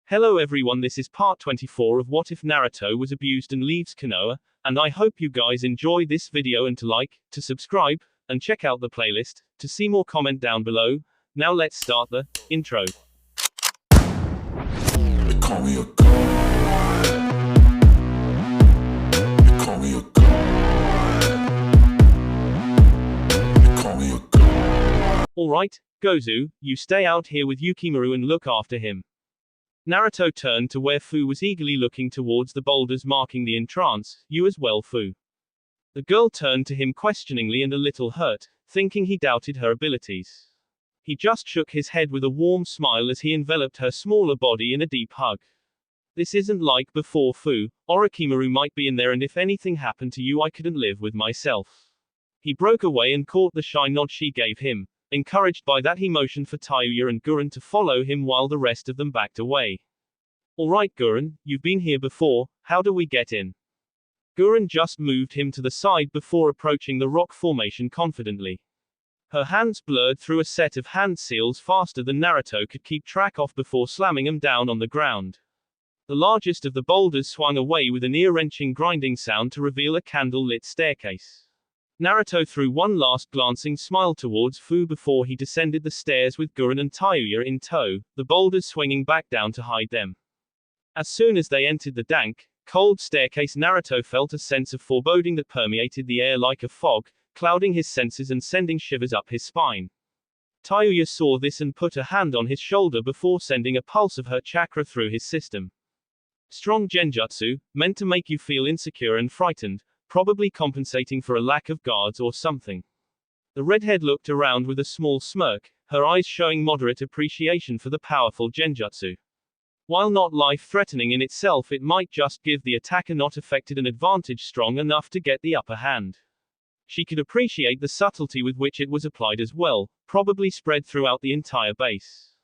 Hello everyone, this is part 24 of What If Naruto Was Abused and Leaves Konoha, and I hope you guys enjoy this video and to like, to subscribe, and check out the playlist, to see more comment down below. Now let's start the intro. They call me a god. They call me a god. They call me a god. Alright, Gozu, you stay out here with Yukimaru and look after him. Naruto turned to where Fu was eagerly looking towards the boulders marking the entrance. You as well, Fu. The girl turned to him questioningly and a little hurt, thinking he doubted her abilities. He just shook his head with a warm smile as he enveloped her smaller body in a deep hug. This isn't like before, Fu. Orochimaru might be in there, and if anything happened to you I couldn't live with myself. He broke away and caught the shy nod she gave him. Encouraged by that, he motioned for Tayuya and Gurren to follow him while the rest of them backed away. Alright Gurren, you've been here before, how do we get in? Gurren just moved him to the side before approaching the rock formation confidently. Her hands blurred through a set of hand seals faster than Naruto could keep track of before slamming them down on the ground. The largest of the boulders swung away with an ear-wrenching grinding sound to reveal a candle-lit staircase. Naruto threw one last glancing smile towards Fu before he descended the stairs with Gurren and Tayuya in tow, the boulders swinging back down to hide them. As soon as they entered the dank, cold staircase, Naruto felt a sense of foreboding that permeated the air like a fog, clouding his senses and sending shivers up his spine. Tayuya saw this and put a hand on his shoulder before sending a pulse of her chakra through his system. Strong genjutsu, meant to make you feel insecure and frightened, probably compensating for a lack of guards or something. The redhead looked around with a small smirk, her eyes showing moderate appreciation for the powerful genjutsu. While not life-threatening in itself, it might just give the attacker not affected an advantage strong enough to get the upper hand. She could appreciate the subtlety with which it was applied as well, probably spread throughout the entire base.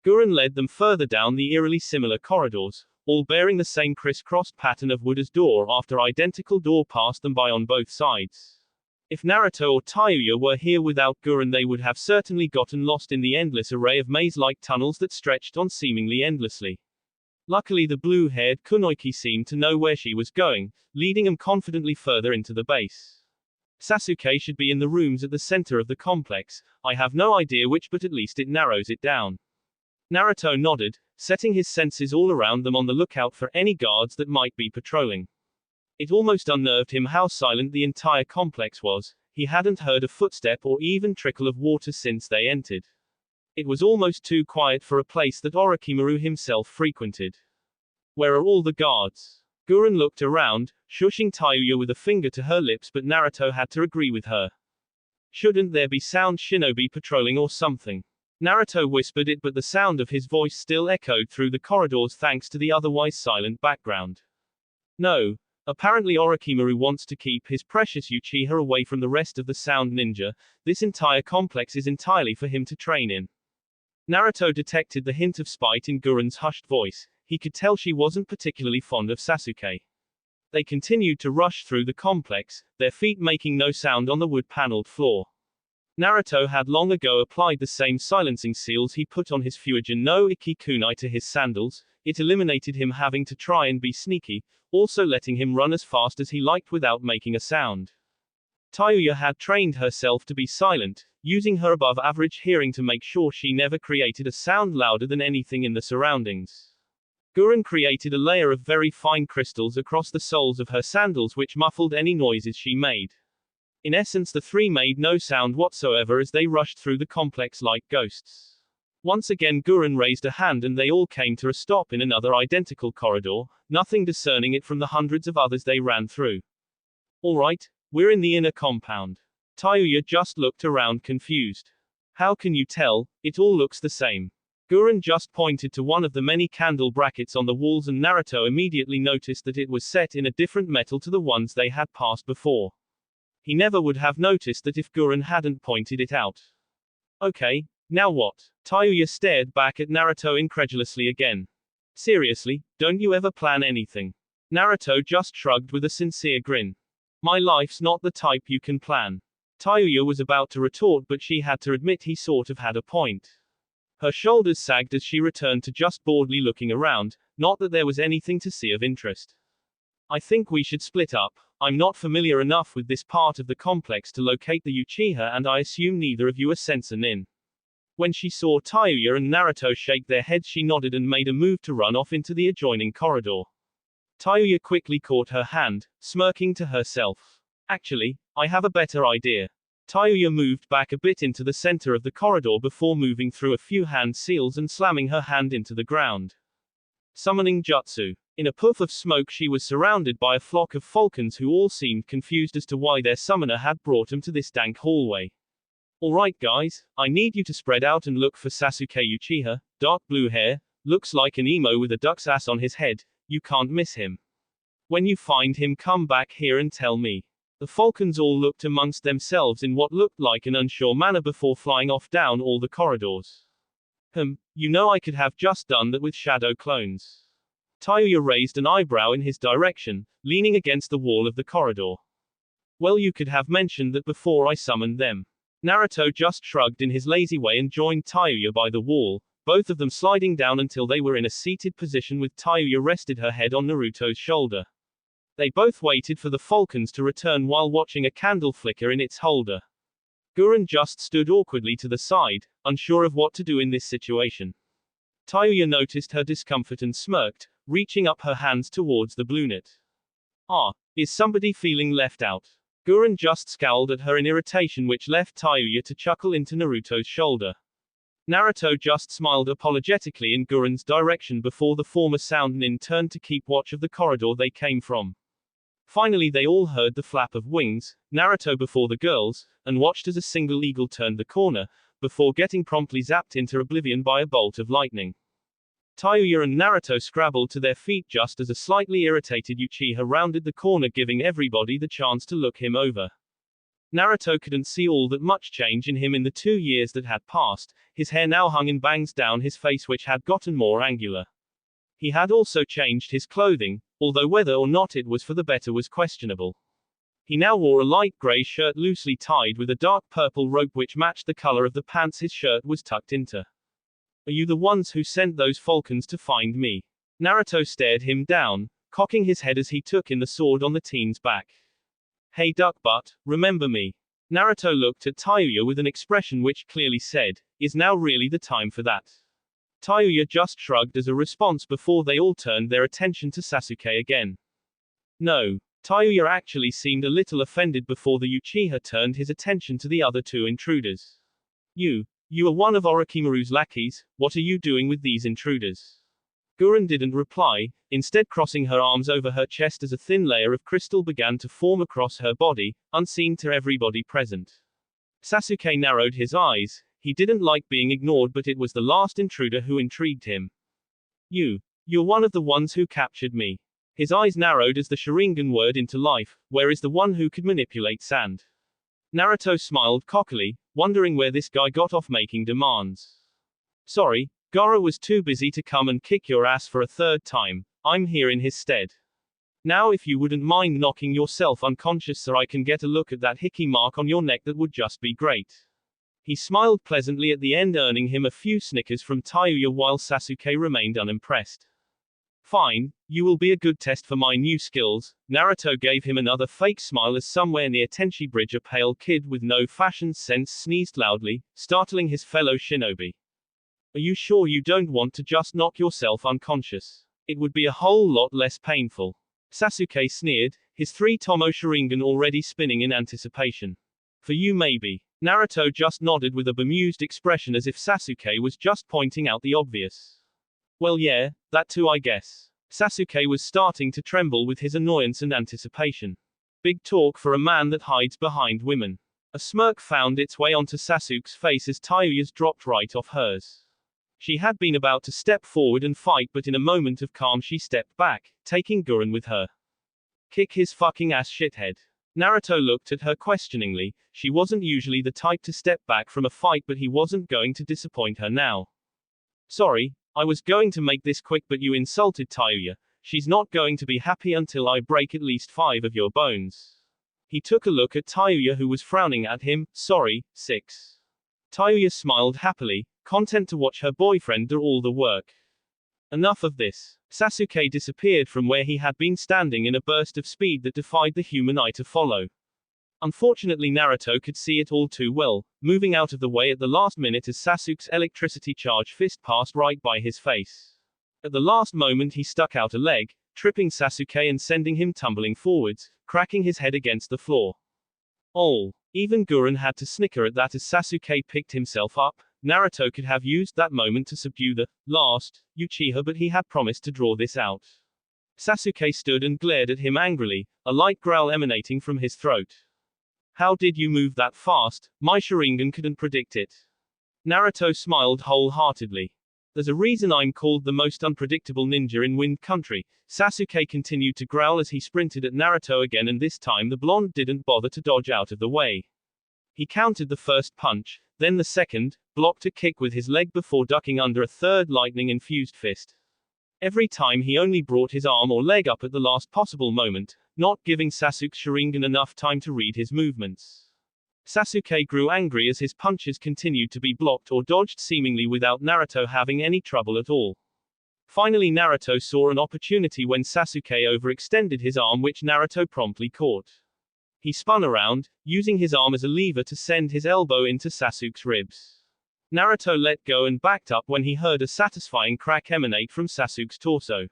Gurren led them further down the eerily similar corridors, all bearing the same crisscrossed pattern of wood as door after identical door passed them by on both sides. If Naruto or Tayuya were here without Gurren, they would have certainly gotten lost in the endless array of maze-like tunnels that stretched on seemingly endlessly. Luckily, the blue-haired Kunoichi seemed to know where she was going, leading them confidently further into the base. Sasuke should be in the rooms at the center of the complex. I have no idea which, but at least it narrows it down. Naruto nodded, setting his senses all around them on the lookout for any guards that might be patrolling. It almost unnerved him how silent the entire complex was. He hadn't heard a footstep or even trickle of water since they entered. It was almost too quiet for a place that Orochimaru himself frequented. Where are all the guards? Gurren looked around, shushing Tayuya with a finger to her lips, but Naruto had to agree with her. Shouldn't there be sound shinobi patrolling or something? Naruto whispered it, but the sound of his voice still echoed through the corridors thanks to the otherwise silent background. No. Apparently Orochimaru wants to keep his precious Uchiha away from the rest of the sound ninja. This entire complex is entirely for him to train in. Naruto detected the hint of spite in Gurren's hushed voice. He could tell she wasn't particularly fond of Sasuke. They continued to rush through the complex, their feet making no sound on the wood-paneled floor. Naruto had long ago applied the same silencing seals he put on his Fuijin no Ikki kunai to his sandals. It eliminated him having to try and be sneaky, also letting him run as fast as he liked without making a sound. Tayuya had trained herself to be silent, using her above-average hearing to make sure she never created a sound louder than anything in the surroundings. Gurren created a layer of very fine crystals across the soles of her sandals which muffled any noises she made. In essence, the three made no sound whatsoever as they rushed through the complex like ghosts. Once again Gurren raised a hand and they all came to a stop in another identical corridor, nothing discerning it from the hundreds of others they ran through. Alright, we're in the inner compound. Tayuya just looked around confused. How can you tell? It all looks the same. Gurren just pointed to one of the many candle brackets on the walls and Naruto immediately noticed that it was set in a different metal to the ones they had passed before. He never would have noticed that if Gurren hadn't pointed it out. Okay, now what? Tayuya stared back at Naruto incredulously again. Seriously, don't you ever plan anything? Naruto just shrugged with a sincere grin. My life's not the type you can plan. Tayuya was about to retort, but she had to admit he sort of had a point. Her shoulders sagged as she returned to just boredly looking around, not that there was anything to see of interest. I think we should split up. I'm not familiar enough with this part of the complex to locate the Uchiha, and I assume neither of you are sensor nin. When she saw Tayuya and Naruto shake their heads, she nodded and made a move to run off into the adjoining corridor. Tayuya quickly caught her hand, smirking to herself. Actually, I have a better idea. Tayuya moved back a bit into the center of the corridor before moving through a few hand seals and slamming her hand into the ground. Summoning Jutsu. In a puff of smoke, she was surrounded by a flock of falcons who all seemed confused as to why their summoner had brought them to this dank hallway. Alright guys, I need you to spread out and look for Sasuke Uchiha, dark blue hair, looks like an emo with a duck's ass on his head, you can't miss him. When you find him, come back here and tell me. The falcons all looked amongst themselves in what looked like an unsure manner before flying off down all the corridors. You know I could have just done that with shadow clones. Tayuya raised an eyebrow in his direction, leaning against the wall of the corridor. Well, you could have mentioned that before I summoned them. Naruto just shrugged in his lazy way and joined Tayuya by the wall, both of them sliding down until they were in a seated position with Tayuya rested her head on Naruto's shoulder. They both waited for the falcons to return while watching a candle flicker in its holder. Gurren just stood awkwardly to the side, unsure of what to do in this situation. Tayuya noticed her discomfort and smirked, reaching up her hands towards the bluenet. Is somebody feeling left out? Gurren just scowled at her in irritation, which left Tayuya to chuckle into Naruto's shoulder. Naruto just smiled apologetically in Gurren's direction before the former sound nin turned to keep watch of the corridor they came from. Finally they all heard the flap of wings, Naruto before the girls, and watched as a single eagle turned the corner, before getting promptly zapped into oblivion by a bolt of lightning. Tayuya and Naruto scrabbled to their feet just as a slightly irritated Uchiha rounded the corner, giving everybody the chance to look him over. Naruto couldn't see all that much change in him in the 2 years that had passed. His hair now hung in bangs down his face, which had gotten more angular. He had also changed his clothing, although whether or not it was for the better was questionable. He now wore a light gray shirt loosely tied with a dark purple rope which matched the color of the pants his shirt was tucked into. Are you the ones who sent those falcons to find me? Naruto stared him down, cocking his head as he took in the sword on the teen's back. Hey duck butt, remember me? Naruto looked at Tayuya with an expression which clearly said, is now really the time for that? Tayuya just shrugged as a response before they all turned their attention to Sasuke again. No. Tayuya actually seemed a little offended before the Uchiha turned his attention to the other two intruders. You are one of Orochimaru's lackeys, what are you doing with these intruders? Gurren didn't reply, instead crossing her arms over her chest as a thin layer of crystal began to form across her body, unseen to everybody present. Sasuke narrowed his eyes. He didn't like being ignored, but it was the last intruder who intrigued him. You're one of the ones who captured me. His eyes narrowed as the Sharingan word into life, where is the one who could manipulate sand? Naruto smiled cockily, wondering where this guy got off making demands. Sorry, Gaara was too busy to come and kick your ass for a third time. I'm here in his stead. Now if you wouldn't mind knocking yourself unconscious so I can get a look at that hickey mark on your neck, that would just be great. He smiled pleasantly at the end, earning him a few snickers from Tayuya while Sasuke remained unimpressed. Fine, you will be a good test for my new skills. Naruto gave him another fake smile as somewhere near Tenchi Bridge a pale kid with no fashion sense sneezed loudly, startling his fellow shinobi. Are you sure you don't want to just knock yourself unconscious? It would be a whole lot less painful. Sasuke sneered, his 3-tomo Sharingan already spinning in anticipation. For you maybe. Naruto just nodded with a bemused expression as if Sasuke was just pointing out the obvious. Well yeah, that too I guess. Sasuke was starting to tremble with his annoyance and anticipation. Big talk for a man that hides behind women. A smirk found its way onto Sasuke's face as Tayuya's dropped right off hers. She had been about to step forward and fight, but in a moment of calm she stepped back, taking Gurren with her. Kick his fucking ass, shithead. Naruto looked at her questioningly. She wasn't usually the type to step back from a fight, but he wasn't going to disappoint her now. Sorry, I was going to make this quick, but you insulted Tayuya. She's not going to be happy until I break at least 5 of your bones. He took a look at Tayuya, who was frowning at him. Sorry, 6. Tayuya smiled happily, content to watch her boyfriend do all the work. Enough of this. Sasuke disappeared from where he had been standing in a burst of speed that defied the human eye to follow. Unfortunately, Naruto could see it all too well, moving out of the way at the last minute as Sasuke's electricity charged fist passed right by his face. At the last moment he stuck out a leg, tripping Sasuke and sending him tumbling forwards, cracking his head against the floor. Even Gurren had to snicker at that as Sasuke picked himself up. Naruto could have used that moment to subdue the last Uchiha, but he had promised to draw this out. Sasuke stood and glared at him angrily, a light growl emanating from his throat. How did you move that fast? My Sharingan couldn't predict it. Naruto smiled wholeheartedly. There's a reason I'm called the most unpredictable ninja in Wind Country. Sasuke continued to growl as he sprinted at Naruto again, and this time the blonde didn't bother to dodge out of the way. He countered the first punch, then the second, blocked a kick with his leg before ducking under a third lightning-infused fist. Every time he only brought his arm or leg up at the last possible moment, not giving Sasuke's Sharingan enough time to read his movements. Sasuke grew angry as his punches continued to be blocked or dodged seemingly without Naruto having any trouble at all. Finally, Naruto saw an opportunity when Sasuke overextended his arm, which Naruto promptly caught. He spun around, using his arm as a lever to send his elbow into Sasuke's ribs. Naruto let go and backed up when he heard a satisfying crack emanate from Sasuke's torso.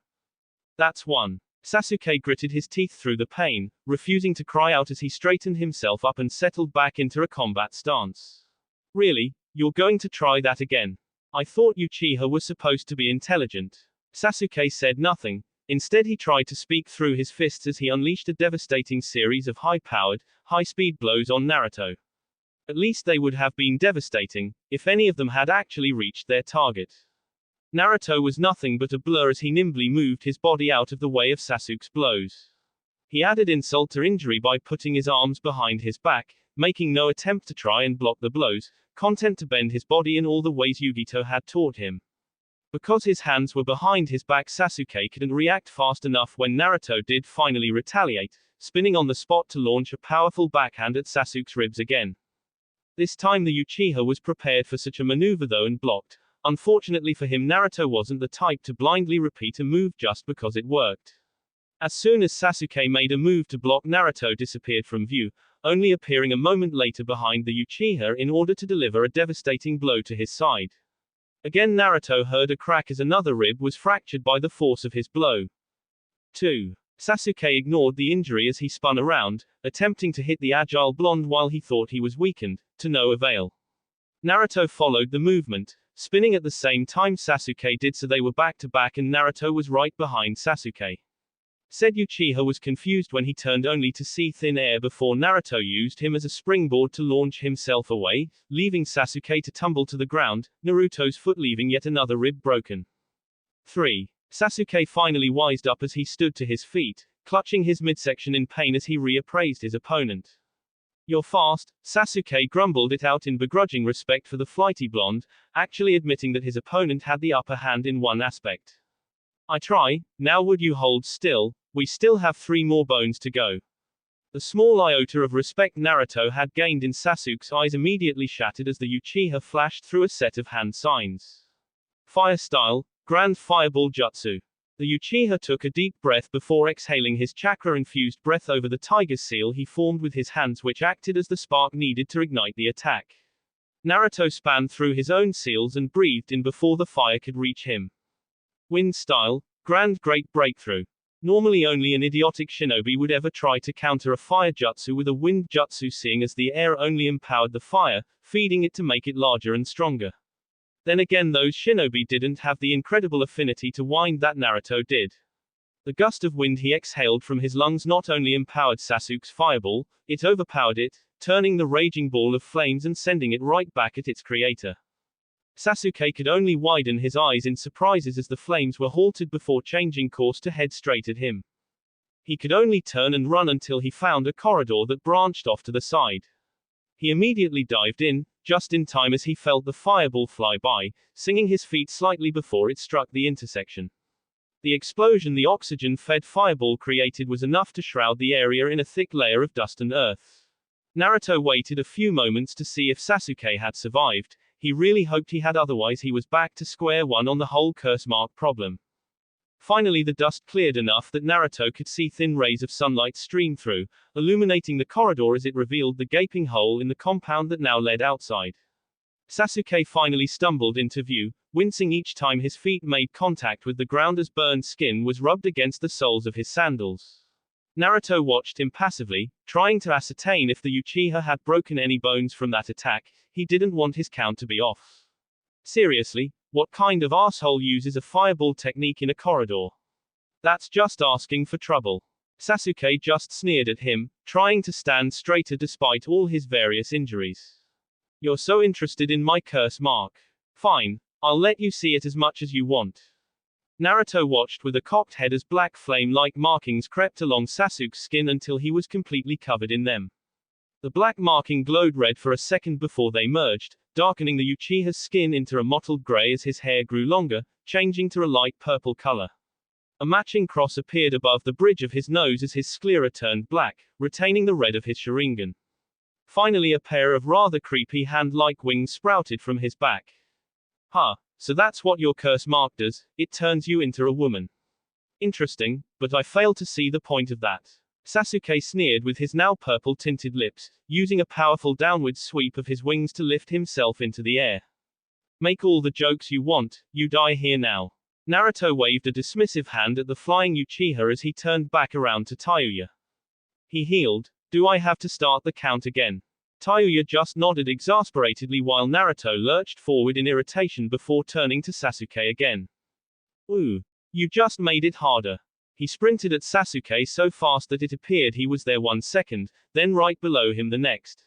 That's one. Sasuke gritted his teeth through the pain, refusing to cry out as he straightened himself up and settled back into a combat stance. Really? You're going to try that again? I thought Uchiha was supposed to be intelligent. Sasuke said nothing. Instead, he tried to speak through his fists as he unleashed a devastating series of high-powered, high-speed blows on Naruto. At least they would have been devastating, if any of them had actually reached their target. Naruto was nothing but a blur as he nimbly moved his body out of the way of Sasuke's blows. He added insult to injury by putting his arms behind his back, making no attempt to try and block the blows, content to bend his body in all the ways Yugito had taught him. Because his hands were behind his back, Sasuke couldn't react fast enough when Naruto did finally retaliate, spinning on the spot to launch a powerful backhand at Sasuke's ribs again. This time the Uchiha was prepared for such a maneuver though and blocked. Unfortunately for him, Naruto wasn't the type to blindly repeat a move just because it worked. As soon as Sasuke made a move to block, Naruto disappeared from view, only appearing a moment later behind the Uchiha in order to deliver a devastating blow to his side. Again Naruto heard a crack as another rib was fractured by the force of his blow. 2. Sasuke ignored the injury as he spun around, attempting to hit the agile blonde while he thought he was weakened, to no avail. Naruto followed the movement, spinning at the same time Sasuke did, so they were back to back and Naruto was right behind Sasuke. Said Uchiha was confused when he turned only to see thin air before Naruto used him as a springboard to launch himself away, leaving Sasuke to tumble to the ground, Naruto's foot leaving yet another rib broken. 3. Sasuke finally wised up as he stood to his feet, clutching his midsection in pain as he reappraised his opponent. You're fast, Sasuke grumbled it out in begrudging respect for the flighty blonde, actually admitting that his opponent had the upper hand in one aspect. I try, now would you hold still, we still have 3 more bones to go. The small iota of respect Naruto had gained in Sasuke's eyes immediately shattered as the Uchiha flashed through a set of hand signs. Fire style, Grand Fireball Jutsu. The Uchiha took a deep breath before exhaling his chakra-infused breath over the tiger seal he formed with his hands, which acted as the spark needed to ignite the attack. Naruto span through his own seals and breathed in before the fire could reach him. Wind style, Grand Great Breakthrough. Normally only an idiotic shinobi would ever try to counter a fire jutsu with a wind jutsu, seeing as the air only empowered the fire, feeding it to make it larger and stronger. Then again, those shinobi didn't have the incredible affinity to wind that Naruto did. The gust of wind he exhaled from his lungs not only empowered Sasuke's fireball, it overpowered it, turning the raging ball of flames and sending it right back at its creator. Sasuke could only widen his eyes in surprises as the flames were halted before changing course to head straight at him. He could only turn and run until he found a corridor that branched off to the side. He immediately dived in, just in time as he felt the fireball fly by, singing his feet slightly before it struck the intersection. The explosion the oxygen-fed fireball created was enough to shroud the area in a thick layer of dust and earth. Naruto waited a few moments to see if Sasuke had survived. He really hoped he had, otherwise he was back to square one on the whole curse mark problem. Finally the dust cleared enough that Naruto could see thin rays of sunlight stream through, illuminating the corridor as it revealed the gaping hole in the compound that now led outside. Sasuke finally stumbled into view, wincing each time his feet made contact with the ground as burned skin was rubbed against the soles of his sandals. Naruto watched impassively, trying to ascertain if the Uchiha had broken any bones from that attack. He didn't want his count to be off. Seriously, what kind of asshole uses a fireball technique in a corridor? That's just asking for trouble. Sasuke just sneered at him, trying to stand straighter despite all his various injuries. You're so interested in my curse mark. Fine, I'll let you see it as much as you want. Naruto watched with a cocked head as black flame-like markings crept along Sasuke's skin until he was completely covered in them. The black marking glowed red for a second before they merged, darkening the Uchiha's skin into a mottled gray as his hair grew longer, changing to a light purple color. A matching cross appeared above the bridge of his nose as his sclera turned black, retaining the red of his Sharingan. Finally a pair of rather creepy hand-like wings sprouted from his back. Huh, so that's what your curse mark does, it turns you into a woman. Interesting, but I fail to see the point of that. Sasuke sneered with his now purple-tinted lips, using a powerful downward sweep of his wings to lift himself into the air. Make all the jokes you want, you die here now. Naruto waved a dismissive hand at the flying Uchiha as he turned back around to Tayuya. He healed. Do I have to start the count again? Tayuya just nodded exasperatedly while Naruto lurched forward in irritation before turning to Sasuke again. Ooh. You just made it harder. He sprinted at Sasuke so fast that it appeared he was there 1 second, then right below him the next.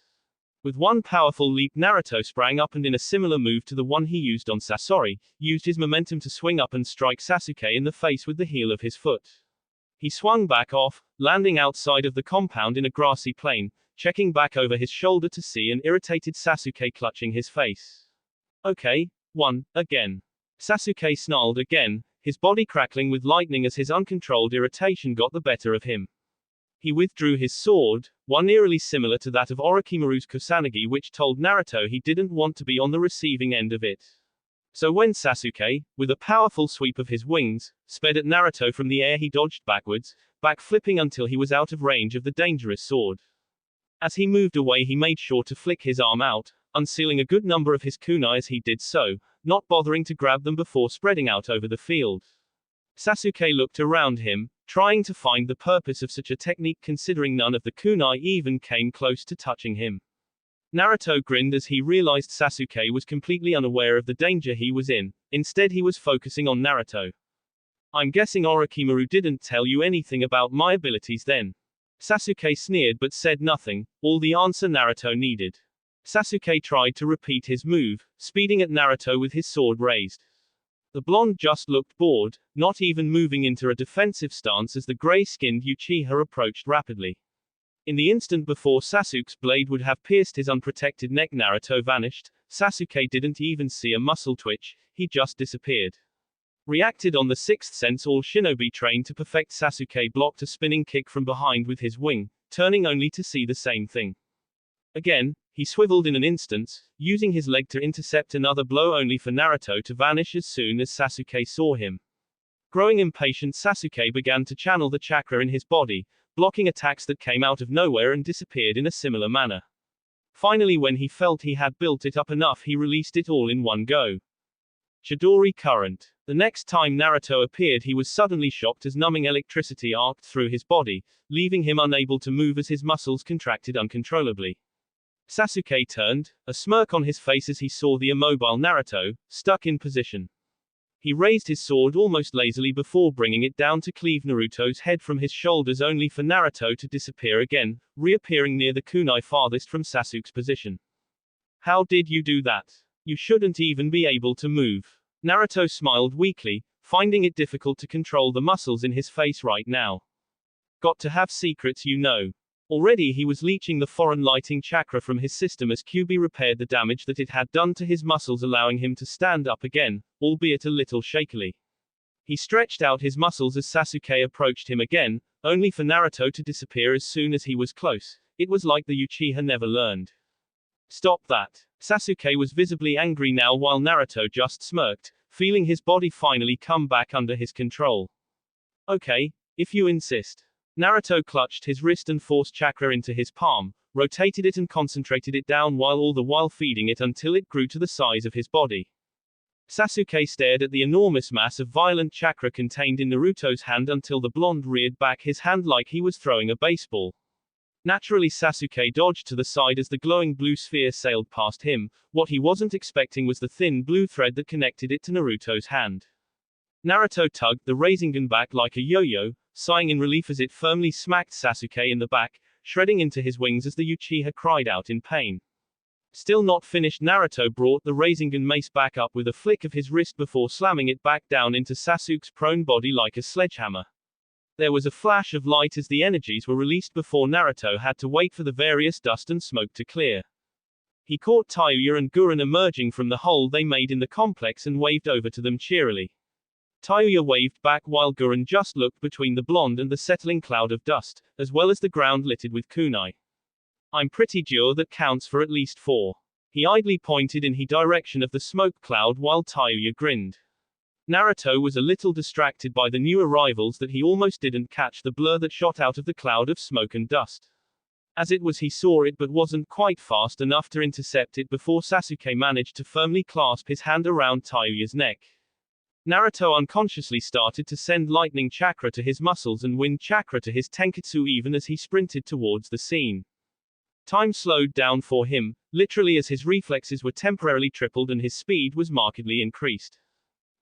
With one powerful leap Naruto sprang up and in a similar move to the one he used on Sasori, used his momentum to swing up and strike Sasuke in the face with the heel of his foot. He swung back off, landing outside of the compound in a grassy plain, checking back over his shoulder to see an irritated Sasuke clutching his face. Okay, one, again. Sasuke snarled again, his body crackling with lightning as his uncontrolled irritation got the better of him. He withdrew his sword, one eerily similar to that of Orochimaru's Kusanagi, which told Naruto he didn't want to be on the receiving end of it. So when Sasuke, with a powerful sweep of his wings, sped at Naruto from the air, he dodged backwards, backflipping until he was out of range of the dangerous sword. As he moved away he made sure to flick his arm out, unsealing a good number of his kunai as he did so, not bothering to grab them before spreading out over the field. Sasuke looked around him, trying to find the purpose of such a technique considering none of the kunai even came close to touching him. Naruto grinned as he realized Sasuke was completely unaware of the danger he was in, instead he was focusing on Naruto. I'm guessing Orochimaru didn't tell you anything about my abilities then. Sasuke sneered but said nothing, all the answer Naruto needed. Sasuke tried to repeat his move, speeding at Naruto with his sword raised. The blonde just looked bored, not even moving into a defensive stance as the gray-skinned Uchiha approached rapidly. In the instant before Sasuke's blade would have pierced his unprotected neck, Naruto vanished. Sasuke didn't even see a muscle twitch, he just disappeared. Reacted on the sixth sense, all shinobi trained to perfect. Sasuke blocked a spinning kick from behind with his wing, turning only to see the same thing. Again, he swiveled in an instant, using his leg to intercept another blow only for Naruto to vanish as soon as Sasuke saw him. Growing impatient, Sasuke began to channel the chakra in his body, blocking attacks that came out of nowhere and disappeared in a similar manner. Finally, when he felt he had built it up enough, he released it all in one go. Chidori current. The next time Naruto appeared, he was suddenly shocked as numbing electricity arced through his body, leaving him unable to move as his muscles contracted uncontrollably. Sasuke turned, a smirk on his face as he saw the immobile Naruto, stuck in position. He raised his sword almost lazily before bringing it down to cleave Naruto's head from his shoulders only for Naruto to disappear again, reappearing near the kunai farthest from Sasuke's position. How did you do that? You shouldn't even be able to move. Naruto smiled weakly, finding it difficult to control the muscles in his face right now. Got to have secrets, you know. Already he was leeching the foreign lighting chakra from his system as Kyuubi repaired the damage that it had done to his muscles, allowing him to stand up again, albeit a little shakily. He stretched out his muscles as Sasuke approached him again, only for Naruto to disappear as soon as he was close. It was like the Uchiha never learned. Stop that. Sasuke was visibly angry now while Naruto just smirked, feeling his body finally come back under his control. Okay, if you insist. Naruto clutched his wrist and forced chakra into his palm, rotated it and concentrated it down all the while feeding it until it grew to the size of his body. Sasuke stared at the enormous mass of violent chakra contained in Naruto's hand until the blonde reared back his hand like he was throwing a baseball. Naturally, Sasuke dodged to the side as the glowing blue sphere sailed past him. What he wasn't expecting was the thin blue thread that connected it to Naruto's hand. Naruto tugged the Rasengan back like a yo-yo, sighing in relief as it firmly smacked Sasuke in the back, shredding into his wings as the Uchiha cried out in pain. Still not finished, Naruto brought the Rasengan mace back up with a flick of his wrist before slamming it back down into Sasuke's prone body like a sledgehammer. There was a flash of light as the energies were released before Naruto had to wait for the various dust and smoke to clear. He caught Tayuya and Gurren emerging from the hole they made in the complex and waved over to them cheerily. Tayuya waved back while Gurren just looked between the blonde and the settling cloud of dust, as well as the ground littered with kunai. I'm pretty sure that counts for at least 4. He idly pointed in the direction of the smoke cloud while Tayuya grinned. Naruto was a little distracted by the new arrivals that he almost didn't catch the blur that shot out of the cloud of smoke and dust. As it was, he saw it but wasn't quite fast enough to intercept it before Sasuke managed to firmly clasp his hand around Tayuya's neck. Naruto unconsciously started to send lightning chakra to his muscles and wind chakra to his tenketsu even as he sprinted towards the scene. Time slowed down for him, literally, as his reflexes were temporarily tripled and his speed was markedly increased.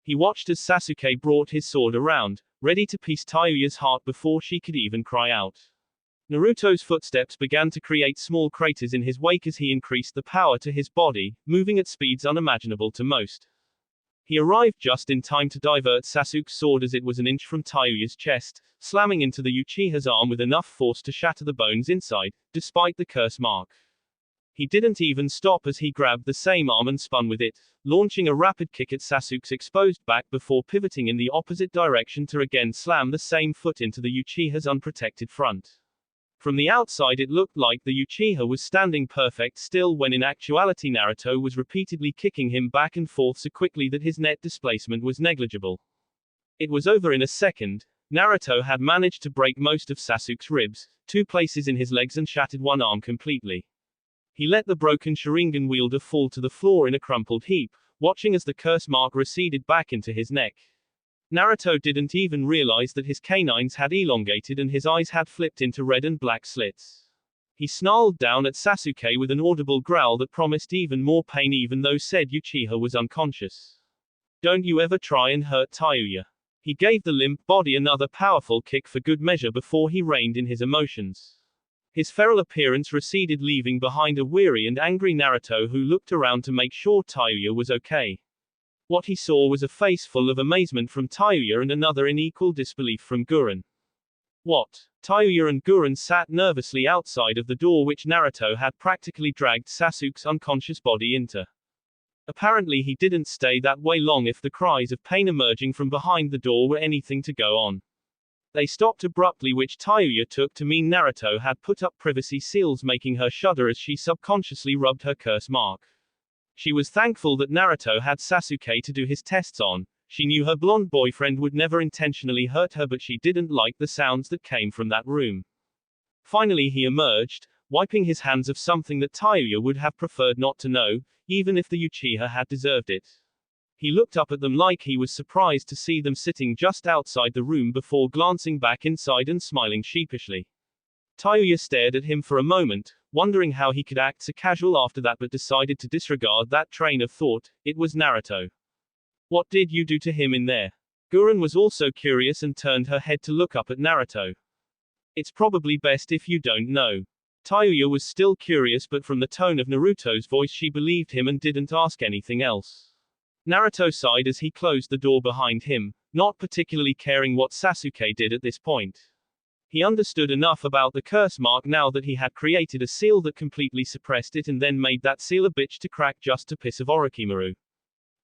He watched as Sasuke brought his sword around, ready to piece Tayuya's heart before she could even cry out. Naruto's footsteps began to create small craters in his wake as he increased the power to his body, moving at speeds unimaginable to most. He arrived just in time to divert Sasuke's sword as it was an inch from Tayuya's chest, slamming into the Uchiha's arm with enough force to shatter the bones inside, despite the curse mark. He didn't even stop as he grabbed the same arm and spun with it, launching a rapid kick at Sasuke's exposed back before pivoting in the opposite direction to again slam the same foot into the Uchiha's unprotected front. From the outside it looked like the Uchiha was standing perfect still when in actuality Naruto was repeatedly kicking him back and forth so quickly that his net displacement was negligible. It was over in a second. Naruto had managed to break most of Sasuke's ribs, 2 places in his legs and shattered one arm completely. He let the broken Sharingan wielder fall to the floor in a crumpled heap, watching as the curse mark receded back into his neck. Naruto didn't even realize that his canines had elongated and his eyes had flipped into red and black slits. He snarled down at Sasuke with an audible growl that promised even more pain even though said Uchiha was unconscious. Don't you ever try and hurt Tayuya. He gave the limp body another powerful kick for good measure before he reined in his emotions. His feral appearance receded, leaving behind a weary and angry Naruto who looked around to make sure Tayuya was okay. What he saw was a face full of amazement from Tayuya and another in equal disbelief from Gurren. What? Tayuya and Gurren sat nervously outside of the door which Naruto had practically dragged Sasuke's unconscious body into. Apparently he didn't stay that way long if the cries of pain emerging from behind the door were anything to go on. They stopped abruptly, which Tayuya took to mean Naruto had put up privacy seals, making her shudder as she subconsciously rubbed her curse mark. She was thankful that Naruto had Sasuke to do his tests on. She knew her blonde boyfriend would never intentionally hurt her, but she didn't like the sounds that came from that room. Finally he emerged, wiping his hands of something that Tayuya would have preferred not to know, even if the Uchiha had deserved it. He looked up at them like he was surprised to see them sitting just outside the room before glancing back inside and smiling sheepishly. Tayuya stared at him for a moment, wondering how he could act so casual after that, but decided to disregard that train of thought. It was Naruto. What did you do to him in there? Gurren was also curious and turned her head to look up at Naruto. It's probably best if you don't know. Tayuya was still curious, but from the tone of Naruto's voice she believed him and didn't ask anything else. Naruto sighed as he closed the door behind him, not particularly caring what Sasuke did at this point. He understood enough about the curse mark now that he had created a seal that completely suppressed it and then made that seal a bitch to crack just to piss of Orochimaru.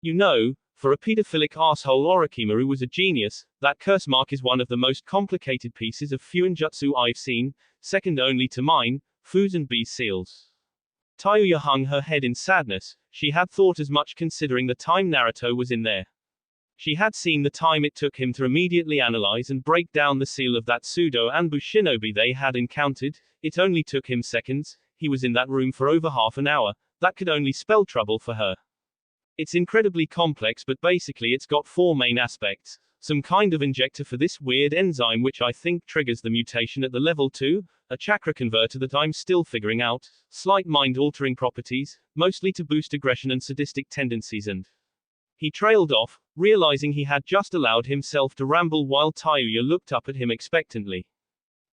You know, for a pedophilic asshole, Orochimaru was a genius. That curse mark is one of the most complicated pieces of fuinjutsu I've seen, second only to mine, Fu's and B's seals. Tayuya hung her head in sadness. She had thought as much considering the time Naruto was in there. She had seen the time it took him to immediately analyze and break down the seal of that pseudo-Anbu shinobi they had encountered. It only took him seconds. He was in that room for over half an hour. That could only spell trouble for her. It's incredibly complex, but basically it's got four main aspects. Some kind of injector for this weird enzyme which I think triggers the mutation at the level 2, a chakra converter that I'm still figuring out, slight mind-altering properties, mostly to boost aggression and sadistic tendencies, and he trailed off, realizing he had just allowed himself to ramble while Tayuya looked up at him expectantly.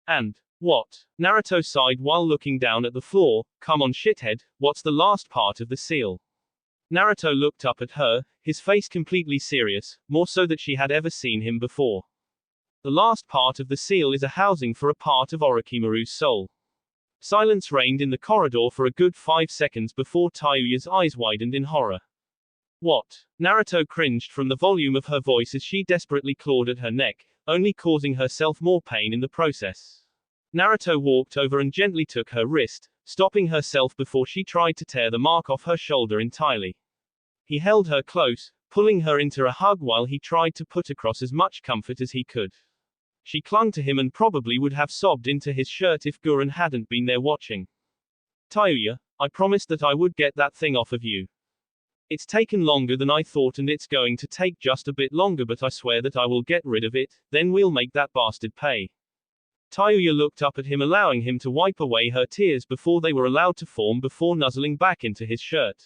And what? Naruto sighed while looking down at the floor. Come on, shithead, what's the last part of the seal? Naruto looked up at her, his face completely serious, more so than she had ever seen him before. The last part of the seal is a housing for a part of Orochimaru's soul. Silence reigned in the corridor for a good 5 seconds before Tayuya's eyes widened in horror. What? Naruto cringed from the volume of her voice as she desperately clawed at her neck, only causing herself more pain in the process. Naruto walked over and gently took her wrist, stopping herself before she tried to tear the mark off her shoulder entirely. He held her close, pulling her into a hug while he tried to put across as much comfort as he could. She clung to him and probably would have sobbed into his shirt if Gurren hadn't been there watching. Tayuya, I promised that I would get that thing off of you. It's taken longer than I thought and it's going to take just a bit longer, but I swear that I will get rid of it, then we'll make that bastard pay. Tayuya looked up at him, allowing him to wipe away her tears before they were allowed to form before nuzzling back into his shirt.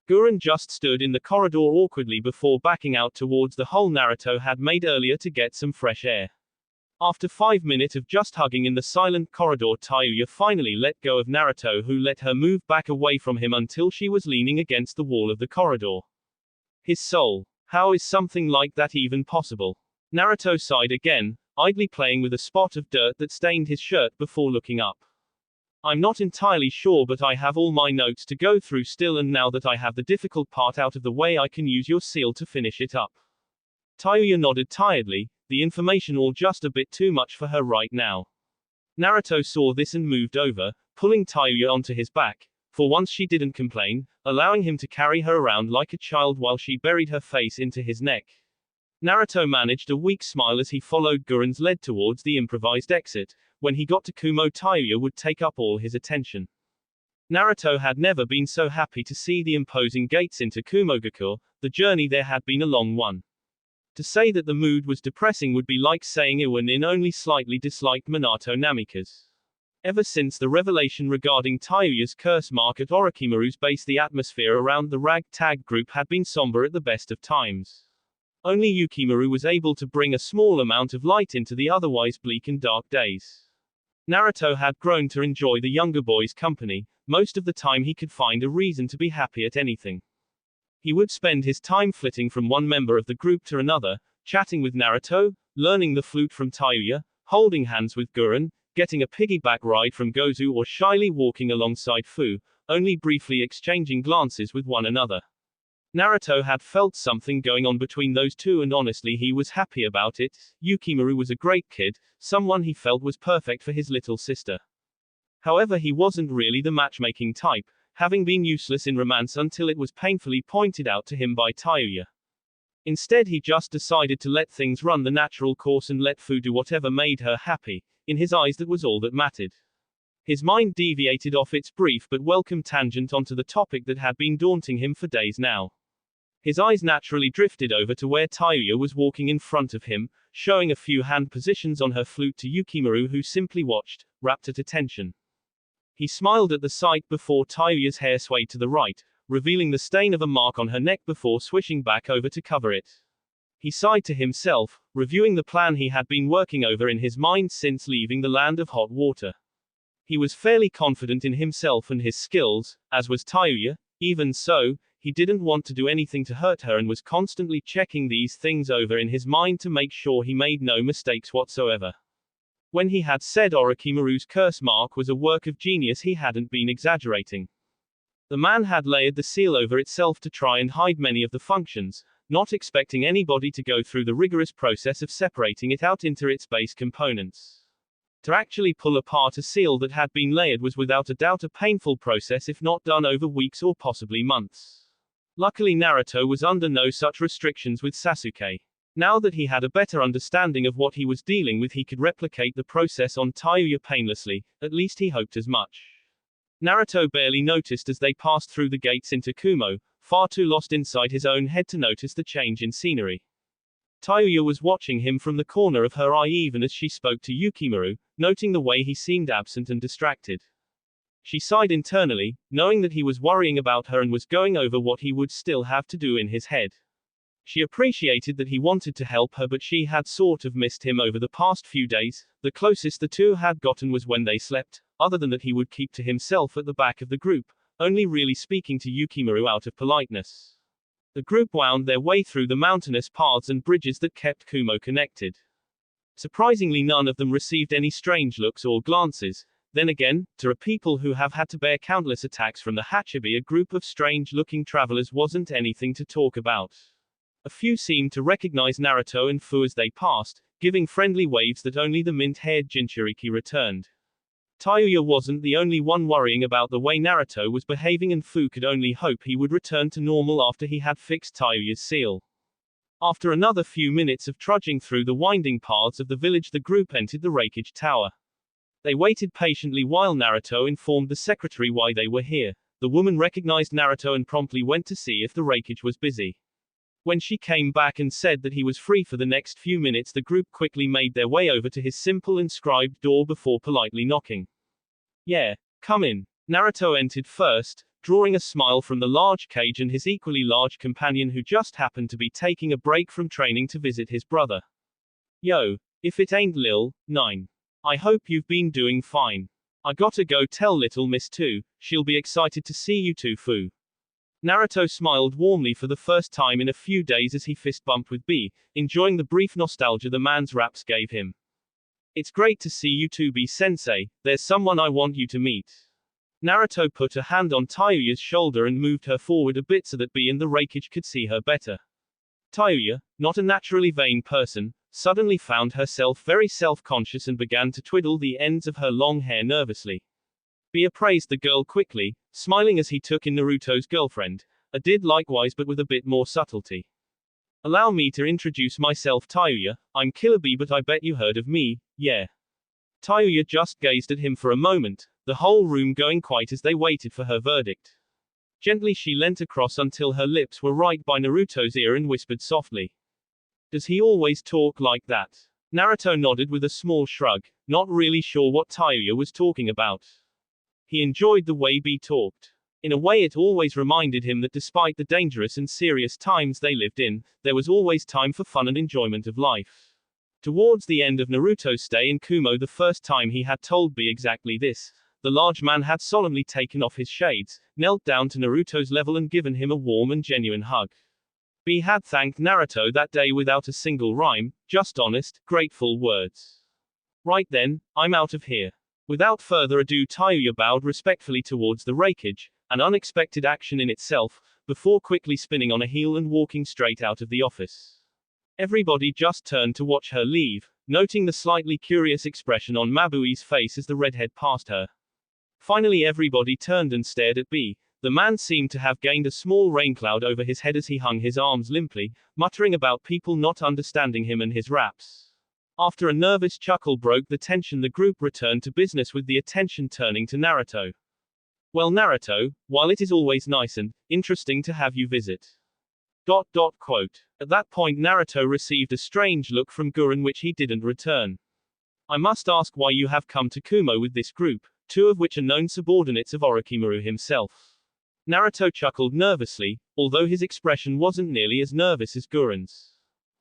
Gurren just stood in the corridor awkwardly before backing out towards the hole Naruto had made earlier to get some fresh air. After 5 minutes of just hugging in the silent corridor, Tayuya finally let go of Naruto, who let her move back away from him until she was leaning against the wall of the corridor. His soul. How is something like that even possible? Naruto sighed again, idly playing with a spot of dirt that stained his shirt before looking up. I'm not entirely sure, but I have all my notes to go through still, and now that I have the difficult part out of the way, I can use your seal to finish it up. Tayuya nodded tiredly, the information all just a bit too much for her right now. Naruto saw this and moved over, pulling Tayuya onto his back. For once she didn't complain, allowing him to carry her around like a child while she buried her face into his neck. Naruto managed a weak smile as he followed Gurren's lead towards the improvised exit. When he got to Kumo, Tayuya would take up all his attention. Naruto had never been so happy to see the imposing gates into Kumogakur. The journey there had been a long one. To say that the mood was depressing would be like saying Iwanin only slightly disliked Minato Namikaze. Ever since the revelation regarding Tayuya's curse mark at Orochimaru's base, the atmosphere around the ragtag group had been somber at the best of times. Only Yukimaru was able to bring a small amount of light into the otherwise bleak and dark days. Naruto had grown to enjoy the younger boy's company. Most of the time he could find a reason to be happy at anything. He would spend his time flitting from one member of the group to another, chatting with Naruto, learning the flute from Tayuya, holding hands with Gurren, getting a piggyback ride from Gozu, or shyly walking alongside Fu, only briefly exchanging glances with one another. Naruto had felt something going on between those two, and honestly he was happy about it. Yukimaru was a great kid, someone he felt was perfect for his little sister. However, he wasn't really the matchmaking type, having been useless in romance until it was painfully pointed out to him by Tayuya. Instead, he just decided to let things run the natural course and let Fu do whatever made her happy. In his eyes, that was all that mattered. His mind deviated off its brief but welcome tangent onto the topic that had been daunting him for days now. His eyes naturally drifted over to where Tayuya was walking in front of him, showing a few hand positions on her flute to Yukimaru, who simply watched, rapt at attention. He smiled at the sight before Tayuya's hair swayed to the right, revealing the stain of a mark on her neck before swishing back over to cover it. He sighed to himself, reviewing the plan he had been working over in his mind since leaving the land of hot water. He was fairly confident in himself and his skills, as was Tayuya. Even so, he didn't want to do anything to hurt her and was constantly checking these things over in his mind to make sure he made no mistakes whatsoever. When he had said Orochimaru's curse mark was a work of genius, he hadn't been exaggerating. The man had layered the seal over itself to try and hide many of the functions, not expecting anybody to go through the rigorous process of separating it out into its base components. To actually pull apart a seal that had been layered was without a doubt a painful process if not done over weeks or possibly months. Luckily Naruto was under no such restrictions with Sasuke. Now that he had a better understanding of what he was dealing with, he could replicate the process on Tayuya painlessly, at least he hoped as much. Naruto barely noticed as they passed through the gates into Kumo, far too lost inside his own head to notice the change in scenery. Tayuya was watching him from the corner of her eye even as she spoke to Yukimaru, noting the way he seemed absent and distracted. She sighed internally, knowing that he was worrying about her and was going over what he would still have to do in his head. She appreciated that he wanted to help her, but she had sort of missed him over the past few days. The closest the two had gotten was when they slept, other than that he would keep to himself at the back of the group, only really speaking to Yukimaru out of politeness. The group wound their way through the mountainous paths and bridges that kept Kumo connected. Surprisingly, none of them received any strange looks or glances. Then again, to a people who have had to bear countless attacks from the Hachibi, a group of strange-looking travelers wasn't anything to talk about. A few seemed to recognize Naruto and Fu as they passed, giving friendly waves that only the mint-haired Jinchuriki returned. Tayuya wasn't the only one worrying about the way Naruto was behaving, and Fu could only hope he would return to normal after he had fixed Tayuya's seal. After another few minutes of trudging through the winding paths of the village, the group entered the Reikage Tower. They waited patiently while Naruto informed the secretary why they were here. The woman recognized Naruto and promptly went to see if the Reikage was busy. When she came back and said that he was free for the next few minutes, the group quickly made their way over to his simple inscribed door before politely knocking. Yeah, come in. Naruto entered first, drawing a smile from the large cage and his equally large companion, who just happened to be taking a break from training to visit his brother. Yo, if it ain't Lil, 9. I hope you've been doing fine. I gotta go tell little miss too, she'll be excited to see you too, Fu. Naruto smiled warmly for the first time in a few days as he fist bumped with B, enjoying the brief nostalgia the man's raps gave him. It's great to see you too, B-sensei, there's someone I want you to meet. Naruto put a hand on Tayuya's shoulder and moved her forward a bit so that B and the Reikage could see her better. Tayuya, not a naturally vain person, suddenly found herself very self-conscious and began to twiddle the ends of her long hair nervously. B appraised the girl quickly, smiling as he took in Naruto's girlfriend. A did likewise, but with a bit more subtlety. Allow me to introduce myself, Tayuya. I'm Killer B, but I bet you heard of me, yeah. Tayuya just gazed at him for a moment, the whole room going quiet as they waited for her verdict. Gently she leant across until her lips were right by Naruto's ear and whispered softly. Does he always talk like that? Naruto nodded with a small shrug, not really sure what Tayuya was talking about. He enjoyed the way B talked. In a way, it always reminded him that despite the dangerous and serious times they lived in, there was always time for fun and enjoyment of life. Towards the end of Naruto's stay in Kumo, the first time he had told B exactly this, the large man had solemnly taken off his shades, knelt down to Naruto's level and given him a warm and genuine hug. B had thanked Naruto that day without a single rhyme, just honest, grateful words. Right then, I'm out of here. Without further ado, Tayuya bowed respectfully towards the Reikage, an unexpected action in itself, before quickly spinning on a heel and walking straight out of the office. Everybody just turned to watch her leave, noting the slightly curious expression on Mabui's face as the redhead passed her. Finally everybody turned and stared at B. The man seemed to have gained a small raincloud over his head as he hung his arms limply, muttering about people not understanding him and his raps. After a nervous chuckle broke the tension, the group returned to business with the attention turning to Naruto. Well, Naruto, while it is always nice and interesting to have you visit. Quote. At that point Naruto received a strange look from Gurren which he didn't return. I must ask why you have come to Kumo with this group, two of which are known subordinates of Orochimaru himself. Naruto chuckled nervously, although his expression wasn't nearly as nervous as Gurren's.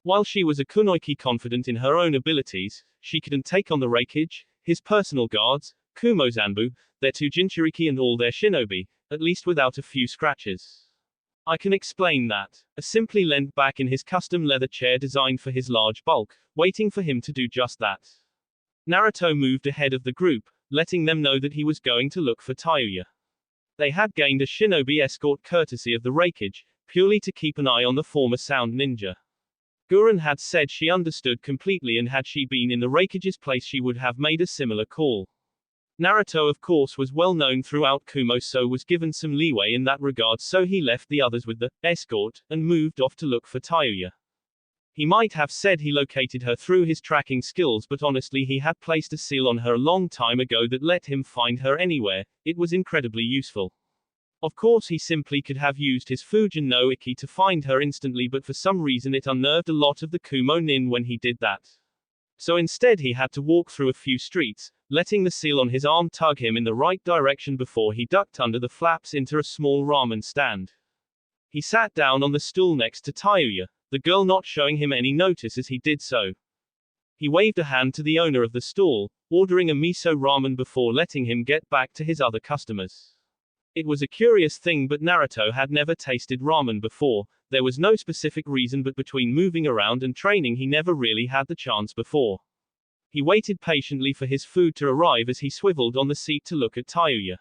While she was a kunoichi confident in her own abilities, she couldn't take on the Reikage, his personal guards, Kumo Zanbu, their two Jinchuriki and all their shinobi, at least without a few scratches. I can explain that. A simply leant back in his custom leather chair designed for his large bulk, waiting for him to do just that. Naruto moved ahead of the group, letting them know that he was going to look for Tayuya. They had gained a shinobi escort courtesy of the Reikage, purely to keep an eye on the former sound ninja. Gurren had said she understood completely, and had she been in the Raikage's place she would have made a similar call. Naruto of course was well known throughout Kumo, so was given some leeway in that regard, so he left the others with the escort, and moved off to look for Tayuya. He might have said he located her through his tracking skills, but honestly he had placed a seal on her a long time ago that let him find her anywhere. It was incredibly useful. Of course he simply could have used his Fujin no Iki to find her instantly, but for some reason it unnerved a lot of the Kumo nin when he did that. So instead he had to walk through a few streets, letting the seal on his arm tug him in the right direction before he ducked under the flaps into a small ramen stand. He sat down on the stool next to Tayuya, the girl not showing him any notice as he did so. He waved a hand to the owner of the stall, ordering a miso ramen before letting him get back to his other customers. It was a curious thing, but Naruto had never tasted ramen before. There was no specific reason, but between moving around and training he never really had the chance before. He waited patiently for his food to arrive as he swiveled on the seat to look at Tayuya.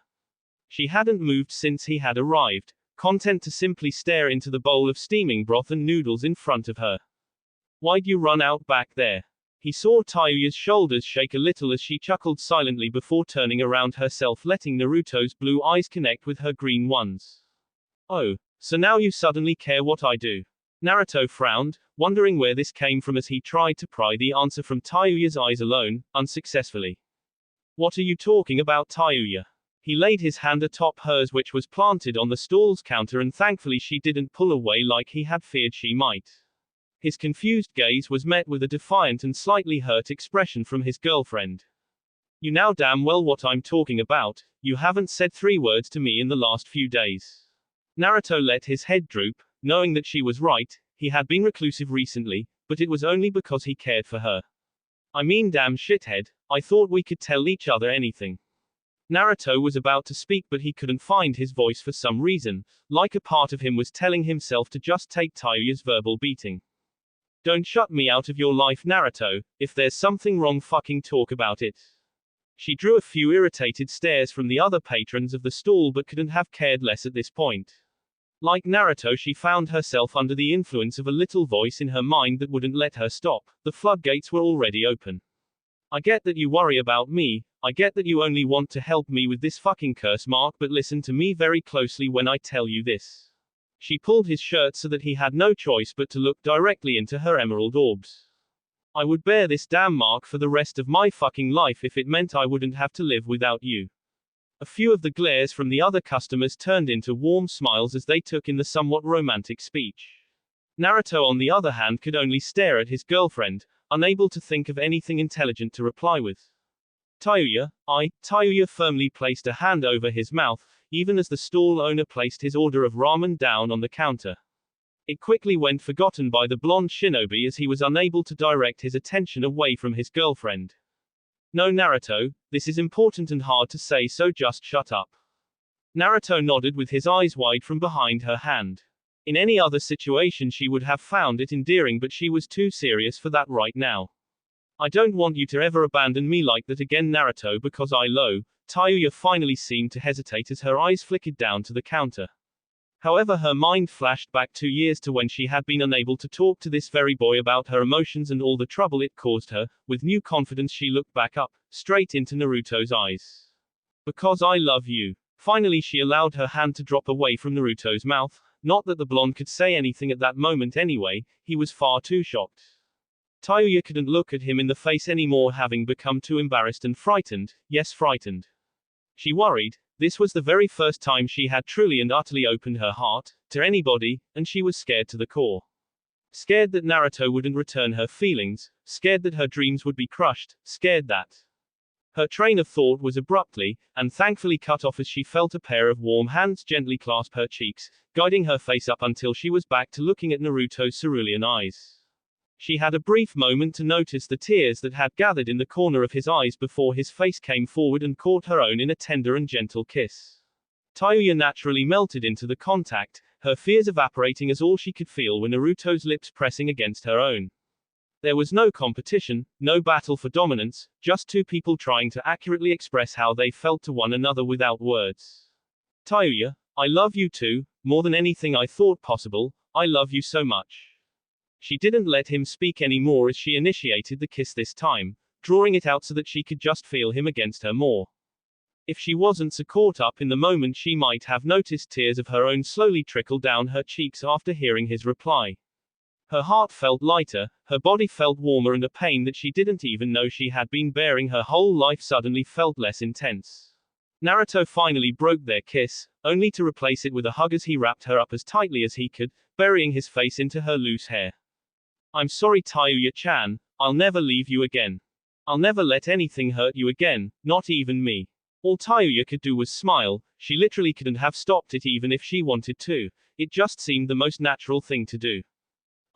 She hadn't moved since he had arrived, content to simply stare into the bowl of steaming broth and noodles in front of her. "Why'd you run out back there?" He saw Tayuya's shoulders shake a little as she chuckled silently before turning around herself, letting Naruto's blue eyes connect with her green ones. "Oh, so now you suddenly care what I do?" Naruto frowned, wondering where this came from as he tried to pry the answer from Tayuya's eyes alone, unsuccessfully. "What are you talking about, Tayuya?" He laid his hand atop hers, which was planted on the stall's counter, and thankfully she didn't pull away like he had feared she might. His confused gaze was met with a defiant and slightly hurt expression from his girlfriend. "You know damn well what I'm talking about. You haven't said 3 words to me in the last few days." Naruto let his head droop, knowing that she was right. He had been reclusive recently, but it was only because he cared for her. "I mean, damn shithead, I thought we could tell each other anything." Naruto was about to speak, but he couldn't find his voice for some reason, like a part of him was telling himself to just take Tayuya's verbal beating. "Don't shut me out of your life, Naruto. If there's something wrong, fucking talk about it." She drew a few irritated stares from the other patrons of the stall, but couldn't have cared less at this point. Like Naruto, she found herself under the influence of a little voice in her mind that wouldn't let her stop. The floodgates were already open. "I get that you worry about me. I get that you only want to help me with this fucking curse mark, but listen to me very closely when I tell you this." She pulled his shirt so that he had no choice but to look directly into her emerald orbs. "I would bear this damn mark for the rest of my fucking life if it meant I wouldn't have to live without you." A few of the glares from the other customers turned into warm smiles as they took in the somewhat romantic speech. Naruto, on the other hand, could only stare at his girlfriend, unable to think of anything intelligent to reply with. "Tayuya, Tayuya firmly placed a hand over his mouth, even as the stall owner placed his order of ramen down on the counter. It quickly went forgotten by the blonde shinobi as he was unable to direct his attention away from his girlfriend. "No, Naruto, this is important and hard to say, so just shut up." Naruto nodded with his eyes wide from behind her hand. In any other situation she would have found it endearing, but she was too serious for that right now. "I don't want you to ever abandon me like that again, Naruto, because Tayuya finally seemed to hesitate as her eyes flickered down to the counter. However, her mind flashed back 2 years to when she had been unable to talk to this very boy about her emotions and all the trouble it caused her. With new confidence she looked back up, straight into Naruto's eyes. "Because I love you." Finally she allowed her hand to drop away from Naruto's mouth. Not that the blonde could say anything at that moment anyway, he was far too shocked. Tayuya couldn't look at him in the face anymore, having become too embarrassed and frightened. Yes, frightened. She worried. This was the very first time she had truly and utterly opened her heart to anybody, and she was scared to the core. Scared that Naruto wouldn't return her feelings, scared that her dreams would be crushed, scared that. Her train of thought was abruptly, and thankfully cut off as she felt a pair of warm hands gently clasp her cheeks, guiding her face up until she was back to looking at Naruto's cerulean eyes. She had a brief moment to notice the tears that had gathered in the corner of his eyes before his face came forward and caught her own in a tender and gentle kiss. Tayuya naturally melted into the contact, her fears evaporating as all she could feel were Naruto's lips pressing against her own. There was no competition, no battle for dominance, just two people trying to accurately express how they felt to one another without words. "Tayuya, I love you too, more than anything I thought possible. I love you so much." She didn't let him speak anymore as she initiated the kiss this time, drawing it out so that she could just feel him against her more. If she wasn't so caught up in the moment, she might have noticed tears of her own slowly trickle down her cheeks after hearing his reply. Her heart felt lighter, her body felt warmer, and a pain that she didn't even know she had been bearing her whole life suddenly felt less intense. Naruto finally broke their kiss, only to replace it with a hug as he wrapped her up as tightly as he could, burying his face into her loose hair. I'm sorry, Tayuya-chan, I'll never leave you again. I'll never let anything hurt you again, not even me. All Tayuya could do was smile. She literally couldn't have stopped it even if she wanted to. It just seemed the most natural thing to do.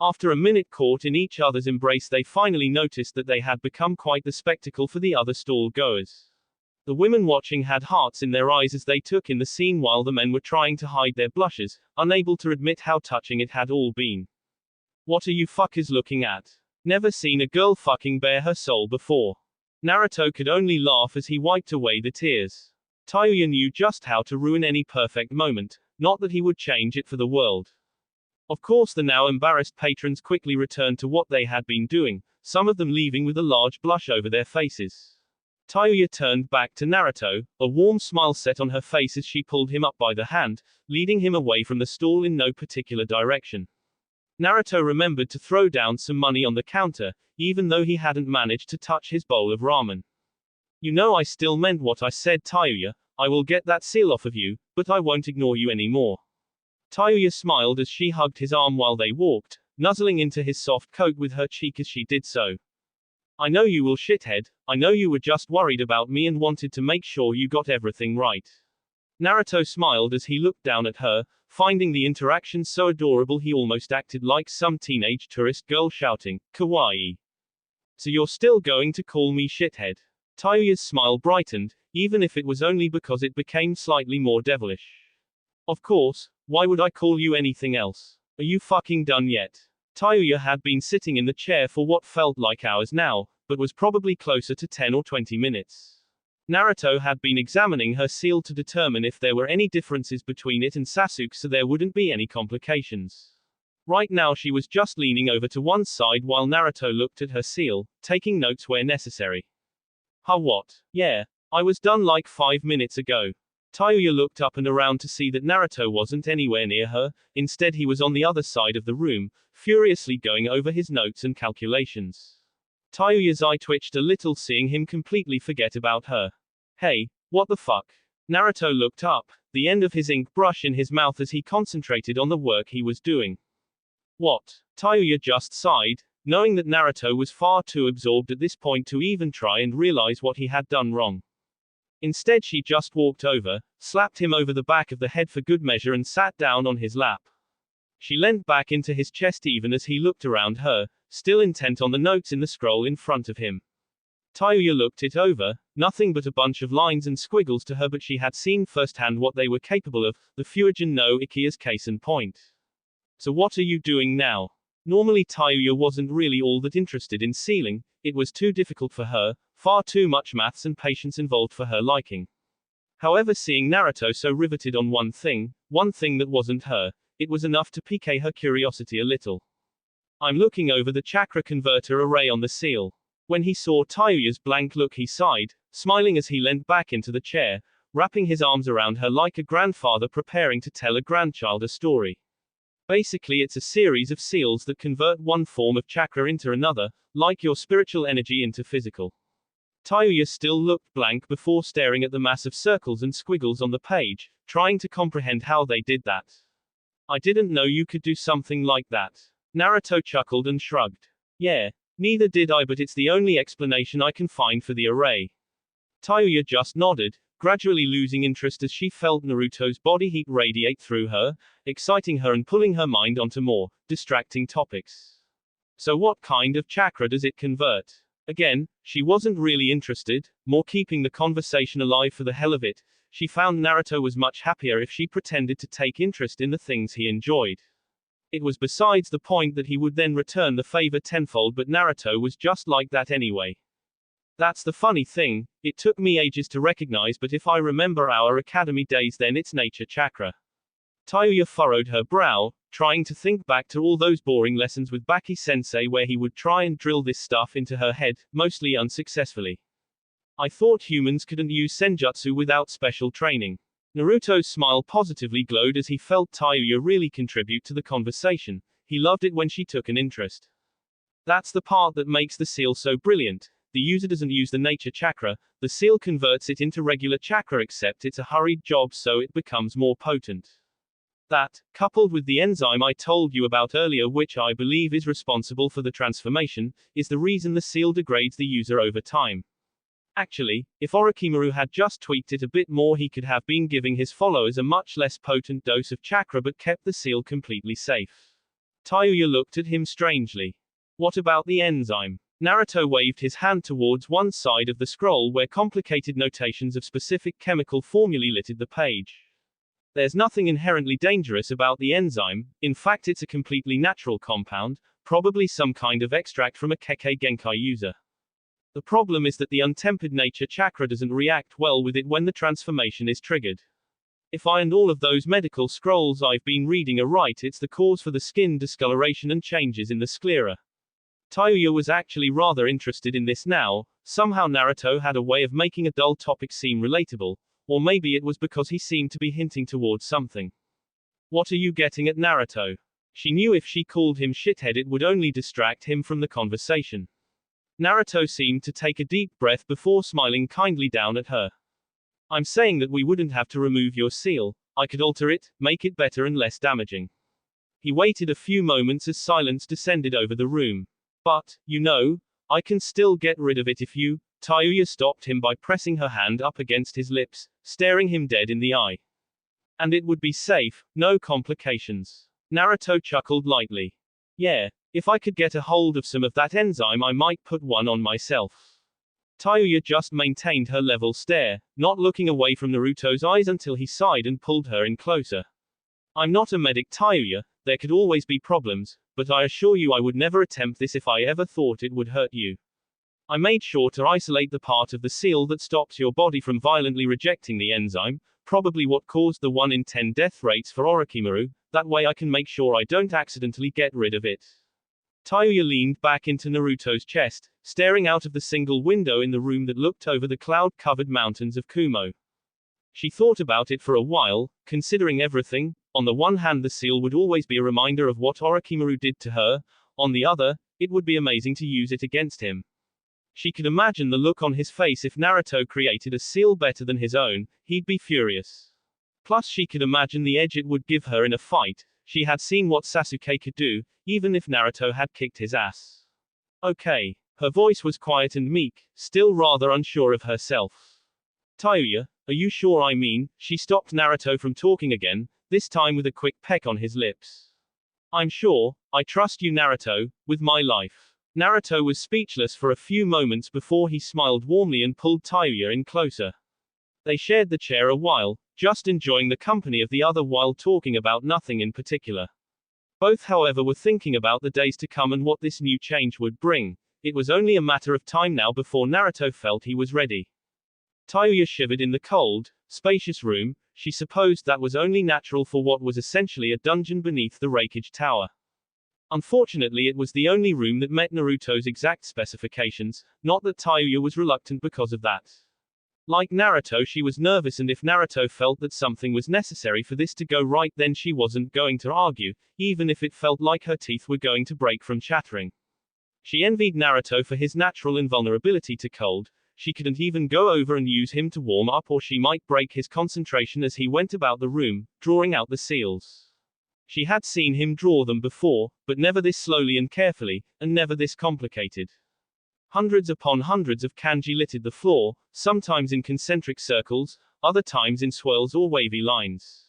After a minute caught in each other's embrace, they finally noticed that they had become quite the spectacle for the other stall goers. The women watching had hearts in their eyes as they took in the scene while the men were trying to hide their blushes, unable to admit how touching it had all been. What are you fuckers looking at? Never seen a girl fucking bare her soul before. Naruto could only laugh as he wiped away the tears. Tayuya knew just how to ruin any perfect moment, not that he would change it for the world. Of course, the now embarrassed patrons quickly returned to what they had been doing, some of them leaving with a large blush over their faces. Tayuya turned back to Naruto, a warm smile set on her face as she pulled him up by the hand, leading him away from the stall in no particular direction. Naruto remembered to throw down some money on the counter, even though he hadn't managed to touch his bowl of ramen. You know I still meant what I said, Tayuya. I will get that seal off of you, but I won't ignore you anymore. Tayuya smiled as she hugged his arm while they walked, nuzzling into his soft coat with her cheek as she did so. I know you will, shithead. I know you were just worried about me and wanted to make sure you got everything right. Naruto smiled as he looked down at her, finding the interaction so adorable he almost acted like some teenage tourist girl shouting, "Kawaii. So you're still going to call me shithead?" Tayuya's smile brightened, even if it was only because it became slightly more devilish. Of course, why would I call you anything else? Are you fucking done yet? Tayuya had been sitting in the chair for what felt like hours now, but was probably closer to 10 or 20 minutes. Naruto had been examining her seal to determine if there were any differences between it and Sasuke so there wouldn't be any complications. Right now she was just leaning over to one side while Naruto looked at her seal, taking notes where necessary. What? Yeah. I was done like 5 minutes ago. Tayuya looked up and around to see that Naruto wasn't anywhere near her, instead he was on the other side of the room, furiously going over his notes and calculations. Tayuya's eye twitched a little seeing him completely forget about her. Hey, what the fuck? Naruto looked up, the end of his ink brush in his mouth as he concentrated on the work he was doing. What? Tayuya just sighed, knowing that Naruto was far too absorbed at this point to even try and realize what he had done wrong. Instead she just walked over, slapped him over the back of the head for good measure and sat down on his lap. She leant back into his chest even as he looked around her, still intent on the notes in the scroll in front of him. Tayuya looked it over, nothing but a bunch of lines and squiggles to her, but she had seen firsthand what they were capable of, the Fuijin no Iki's case in point. So what are you doing now? Normally Tayuya wasn't really all that interested in sealing, it was too difficult for her, far too much maths and patience involved for her liking. However, seeing Naruto so riveted on one thing that wasn't her, it was enough to pique her curiosity a little. I'm looking over the chakra converter array on the seal. When he saw Tayuya's blank look he sighed, smiling as he leant back into the chair, wrapping his arms around her like a grandfather preparing to tell a grandchild a story. Basically it's a series of seals that convert one form of chakra into another, like your spiritual energy into physical. Tayuya still looked blank before staring at the massive circles and squiggles on the page, trying to comprehend how they did that. I didn't know you could do something like that. Naruto chuckled and shrugged. Yeah. Neither did I, but it's the only explanation I can find for the array. Tayuya just nodded, gradually losing interest as she felt Naruto's body heat radiate through her, exciting her and pulling her mind onto more distracting topics. So what kind of chakra does it convert? Again, she wasn't really interested, more keeping the conversation alive for the hell of it. She found Naruto was much happier if she pretended to take interest in the things he enjoyed. It was besides the point that he would then return the favor tenfold, but Naruto was just like that anyway. That's the funny thing, it took me ages to recognize, but if I remember our academy days then it's nature chakra. Tayuya furrowed her brow, trying to think back to all those boring lessons with Baki-sensei where he would try and drill this stuff into her head, mostly unsuccessfully. I thought humans couldn't use senjutsu without special training. Naruto's smile positively glowed as he felt Tayuya really contribute to the conversation. He loved it when she took an interest. That's the part that makes the seal so brilliant. The user doesn't use the nature chakra, the seal converts it into regular chakra, except it's a hurried job so it becomes more potent. That, coupled with the enzyme I told you about earlier, which I believe is responsible for the transformation, is the reason the seal degrades the user over time. Actually, if Orochimaru had just tweaked it a bit more, he could have been giving his followers a much less potent dose of chakra but kept the seal completely safe. Tayuya looked at him strangely. What about the enzyme? Naruto waved his hand towards one side of the scroll where complicated notations of specific chemical formulae littered the page. There's nothing inherently dangerous about the enzyme, in fact it's a completely natural compound, probably some kind of extract from a Kekkei Genkai user. The problem is that the untempered nature chakra doesn't react well with it when the transformation is triggered. If I and all of those medical scrolls I've been reading are right, it's the cause for the skin discoloration and changes in the sclera. Tayuya was actually rather interested in this now. Somehow Naruto had a way of making a dull topic seem relatable, or maybe it was because he seemed to be hinting towards something. What are you getting at, Naruto? She knew if she called him shithead it would only distract him from the conversation. Naruto seemed to take a deep breath before smiling kindly down at her. I'm saying that we wouldn't have to remove your seal. I could alter it, make it better and less damaging. He waited a few moments as silence descended over the room. But, you know, I can still get rid of it if you. Tayuya stopped him by pressing her hand up against his lips, staring him dead in the eye. And it would be safe, no complications. Naruto chuckled lightly. Yeah, if I could get a hold of some of that enzyme I might put one on myself. Tayuya just maintained her level stare, not looking away from Naruto's eyes until he sighed and pulled her in closer. I'm not a medic, Tayuya, there could always be problems, but I assure you I would never attempt this if I ever thought it would hurt you. I made sure to isolate the part of the seal that stops your body from violently rejecting the enzyme, probably what caused the 1 in 10 death rates for Orochimaru, that way I can make sure I don't accidentally get rid of it. Tayuya leaned back into Naruto's chest, staring out of the single window in the room that looked over the cloud-covered mountains of Kumo. She thought about it for a while, considering everything. On the one hand, the seal would always be a reminder of what Orochimaru did to her. On the other, it would be amazing to use it against him. She could imagine the look on his face if Naruto created a seal better than his own. He'd be furious. Plus she could imagine the edge it would give her in a fight. She had seen what Sasuke could do, even if Naruto had kicked his ass. Okay. Her voice was quiet and meek, still rather unsure of herself. Tayuya, are you sure? I mean, she stopped Naruto from talking again, this time with a quick peck on his lips. I'm sure, I trust you, Naruto, with my life. Naruto was speechless for a few moments before he smiled warmly and pulled Tayuya in closer. They shared the chair a while, just enjoying the company of the other while talking about nothing in particular. Both, however, were thinking about the days to come and what this new change would bring. It was only a matter of time now before Naruto felt he was ready. Tayuya shivered in the cold, spacious room. She supposed that was only natural for what was essentially a dungeon beneath the Raikage Tower. Unfortunately, it was the only room that met Naruto's exact specifications, not that Tayuya was reluctant because of that. Like Naruto, she was nervous, and if Naruto felt that something was necessary for this to go right, then she wasn't going to argue, even if it felt like her teeth were going to break from chattering. She envied Naruto for his natural invulnerability to cold. She couldn't even go over and use him to warm up, or she might break his concentration as he went about the room, drawing out the seals. She had seen him draw them before, but never this slowly and carefully, and never this complicated. Hundreds upon hundreds of kanji littered the floor, sometimes in concentric circles, other times in swirls or wavy lines.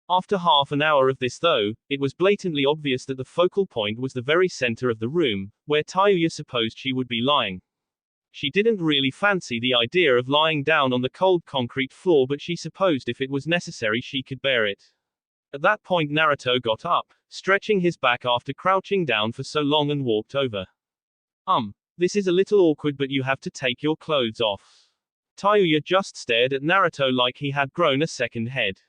After half an hour of this, though, it was blatantly obvious that the focal point was the very center of the room, where Tayuya supposed she would be lying. She didn't really fancy the idea of lying down on the cold concrete floor, but she supposed if it was necessary she could bear it. At that point Naruto got up, stretching his back after crouching down for so long, and walked over. This is a little awkward, but you have to take your clothes off. Tayuya just stared at Naruto like he had grown a second head.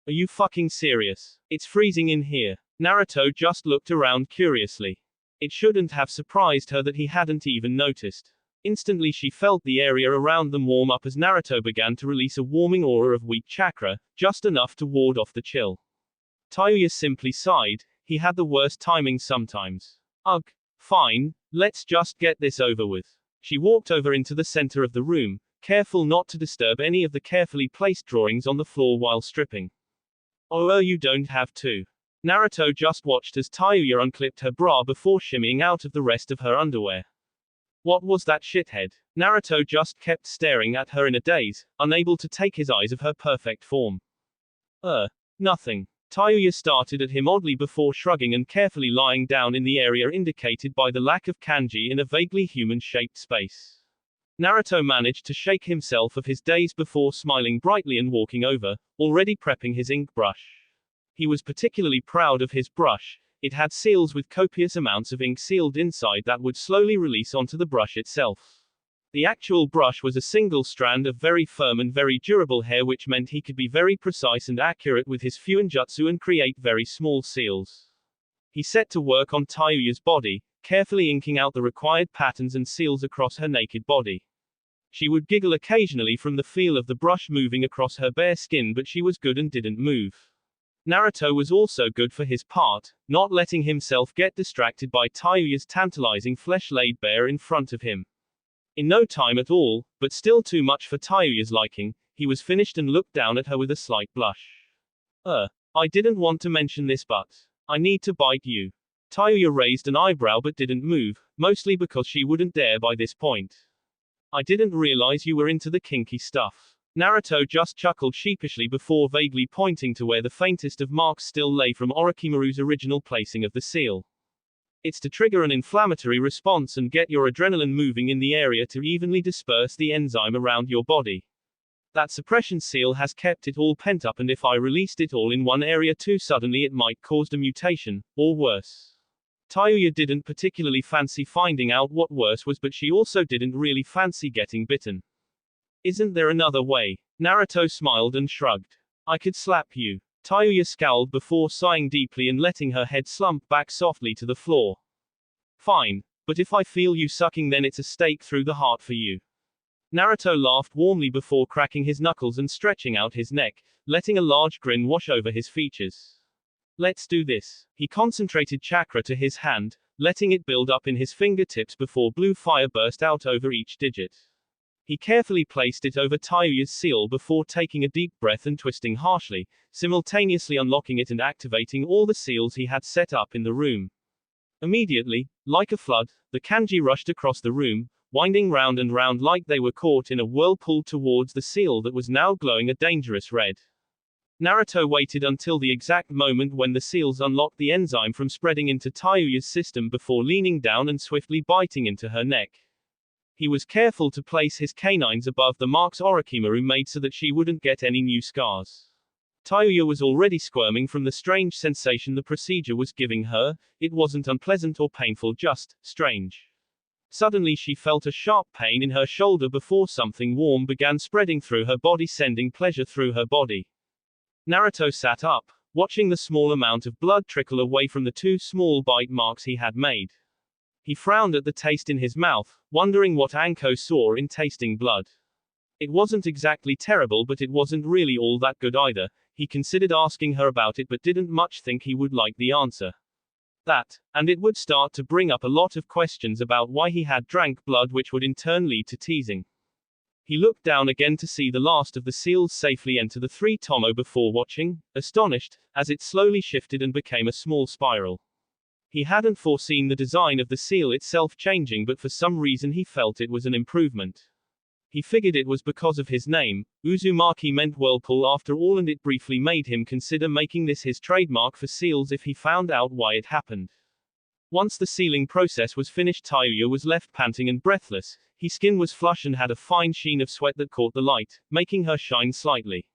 Are you fucking serious? It's freezing in here. Naruto just looked around curiously. It shouldn't have surprised her that he hadn't even noticed. Instantly she felt the area around them warm up as Naruto began to release a warming aura of weak chakra, just enough to ward off the chill. Tayuya simply sighed, he had the worst timing sometimes. Ugh. Fine, let's just get this over with. She walked over into the center of the room, careful not to disturb any of the carefully placed drawings on the floor while stripping. Oh, you don't have to. Naruto just watched as Tayuya unclipped her bra before shimmying out of the rest of her underwear. What was that shithead? Naruto just kept staring at her in a daze, unable to take his eyes off her perfect form. Nothing. Tayuya started at him oddly before shrugging and carefully lying down in the area indicated by the lack of kanji in a vaguely human-shaped space. Naruto managed to shake himself of his daze before smiling brightly and walking over, already prepping his ink brush. He was particularly proud of his brush. It had seals with copious amounts of ink sealed inside that would slowly release onto the brush itself. The actual brush was a single strand of very firm and very durable hair, which meant he could be very precise and accurate with his fuinjutsu and create very small seals. He set to work on Tayuya's body, carefully inking out the required patterns and seals across her naked body. She would giggle occasionally from the feel of the brush moving across her bare skin, but she was good and didn't move. Naruto was also good for his part, not letting himself get distracted by Tayuya's tantalizing flesh laid bare in front of him. In no time at all, but still too much for Tayuya's liking, he was finished and looked down at her with a slight blush. I didn't want to mention this, but I need to bite you. Tayuya raised an eyebrow but didn't move, mostly because she wouldn't dare by this point. I didn't realize you were into the kinky stuff. Naruto just chuckled sheepishly before vaguely pointing to where the faintest of marks still lay from Orochimaru's original placing of the seal. It's to trigger an inflammatory response and get your adrenaline moving in the area to evenly disperse the enzyme around your body. That suppression seal has kept it all pent up, and if I released it all in one area too suddenly it might cause a mutation, or worse. Tayuya didn't particularly fancy finding out what worse was, but she also didn't really fancy getting bitten. Isn't there another way? Naruto smiled and shrugged. I could slap you. Tayuya scowled before sighing deeply and letting her head slump back softly to the floor. Fine, but if I feel you sucking, then it's a stake through the heart for you. Naruto laughed warmly before cracking his knuckles and stretching out his neck, letting a large grin wash over his features. Let's do this. He concentrated chakra to his hand, letting it build up in his fingertips before blue fire burst out over each digit. He carefully placed it over Tayuya's seal before taking a deep breath and twisting harshly, simultaneously unlocking it and activating all the seals he had set up in the room. Immediately, like a flood, the kanji rushed across the room, winding round and round like they were caught in a whirlpool towards the seal that was now glowing a dangerous red. Naruto waited until the exact moment when the seals unlocked the enzyme from spreading into Tayuya's system before leaning down and swiftly biting into her neck. He was careful to place his canines above the marks Orochimaru made so that she wouldn't get any new scars. Tayuya was already squirming from the strange sensation the procedure was giving her. It wasn't unpleasant or painful, just strange. Suddenly she felt a sharp pain in her shoulder before something warm began spreading through her body, sending pleasure through her body. Naruto sat up, watching the small amount of blood trickle away from the two small bite marks he had made. He frowned at the taste in his mouth, wondering what Anko saw in tasting blood. It wasn't exactly terrible, but it wasn't really all that good either. He considered asking her about it but didn't much think he would like the answer. That, and it would start to bring up a lot of questions about why he had drank blood, which would in turn lead to teasing. He looked down again to see the last of the seals safely enter the 3 tomo before watching, astonished, as it slowly shifted and became a small spiral. He hadn't foreseen the design of the seal itself changing, but for some reason he felt it was an improvement. He figured it was because of his name. Uzumaki meant whirlpool after all, and it briefly made him consider making this his trademark for seals if he found out why it happened. Once the sealing process was finished, Tayuya was left panting and breathless. His skin was flush and had a fine sheen of sweat that caught the light, making her shine slightly.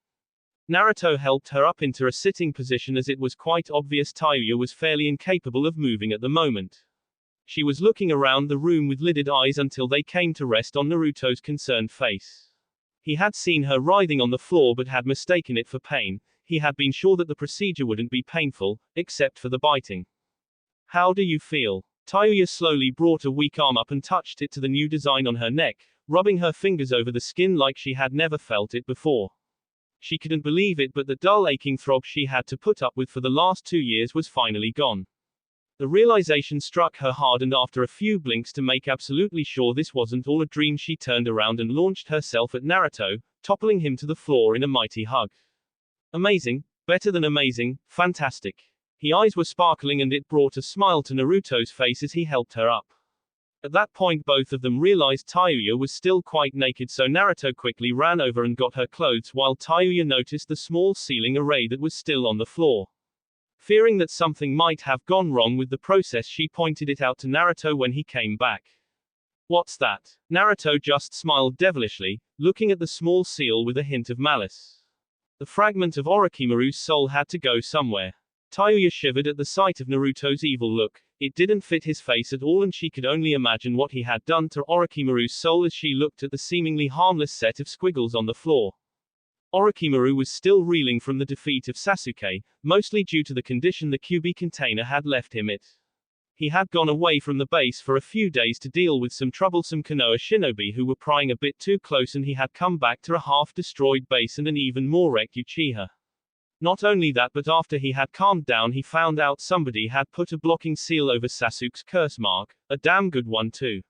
Naruto helped her up into a sitting position as it was quite obvious Tayuya was fairly incapable of moving at the moment. She was looking around the room with lidded eyes until they came to rest on Naruto's concerned face. He had seen her writhing on the floor but had mistaken it for pain. He had been sure that the procedure wouldn't be painful, except for the biting. How do you feel? Tayuya slowly brought a weak arm up and touched it to the new design on her neck, rubbing her fingers over the skin like she had never felt it before. She couldn't believe it, but the dull aching throb she had to put up with for the last 2 years was finally gone. The realization struck her hard, and after a few blinks to make absolutely sure this wasn't all a dream, she turned around and launched herself at Naruto, toppling him to the floor in a mighty hug. Amazing, better than amazing, fantastic. His eyes were sparkling and it brought a smile to Naruto's face as he helped her up. At that point both of them realized Tayuya was still quite naked, so Naruto quickly ran over and got her clothes while Tayuya noticed the small sealing array that was still on the floor. Fearing that something might have gone wrong with the process, she pointed it out to Naruto when he came back. What's that? Naruto just smiled devilishly, looking at the small seal with a hint of malice. The fragment of Orochimaru's soul had to go somewhere. Tayuya shivered at the sight of Naruto's evil look. It didn't fit his face at all, and she could only imagine what he had done to Orochimaru's soul as she looked at the seemingly harmless set of squiggles on the floor. Orochimaru was still reeling from the defeat of Sasuke, mostly due to the condition the Kyuubi container had left him in. He had gone away from the base for a few days to deal with some troublesome Konoha shinobi who were prying a bit too close, and he had come back to a half-destroyed base and an even more wrecked Uchiha. Not only that, but after he had calmed down he found out somebody had put a blocking seal over Sasuke's curse mark, a damn good one too.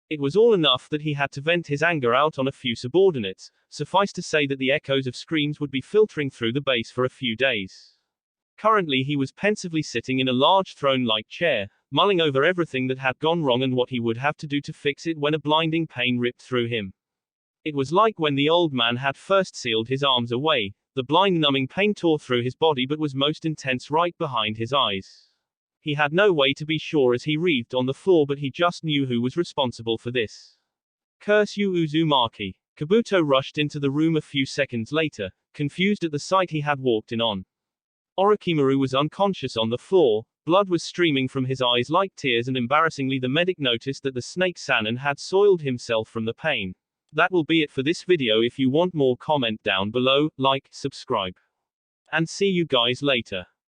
It was all enough that he had to vent his anger out on a few subordinates. Suffice to say that the echoes of screams would be filtering through the base for a few days. Currently he was pensively sitting in a large throne-like chair, mulling over everything that had gone wrong and what he would have to do to fix it when a blinding pain ripped through him. It was like when the old man had first sealed his arms away. The blind numbing pain tore through his body but was most intense right behind his eyes. He had no way to be sure as he writhed on the floor, but he just knew who was responsible for this. Curse you, Uzumaki. Kabuto rushed into the room a few seconds later, confused at the sight he had walked in on. Orochimaru was unconscious on the floor, blood was streaming from his eyes like tears, and embarrassingly the medic noticed that the snake Sannin had soiled himself from the pain. That will be it for this video. If you want more, comment down below, like, subscribe. And see you guys later.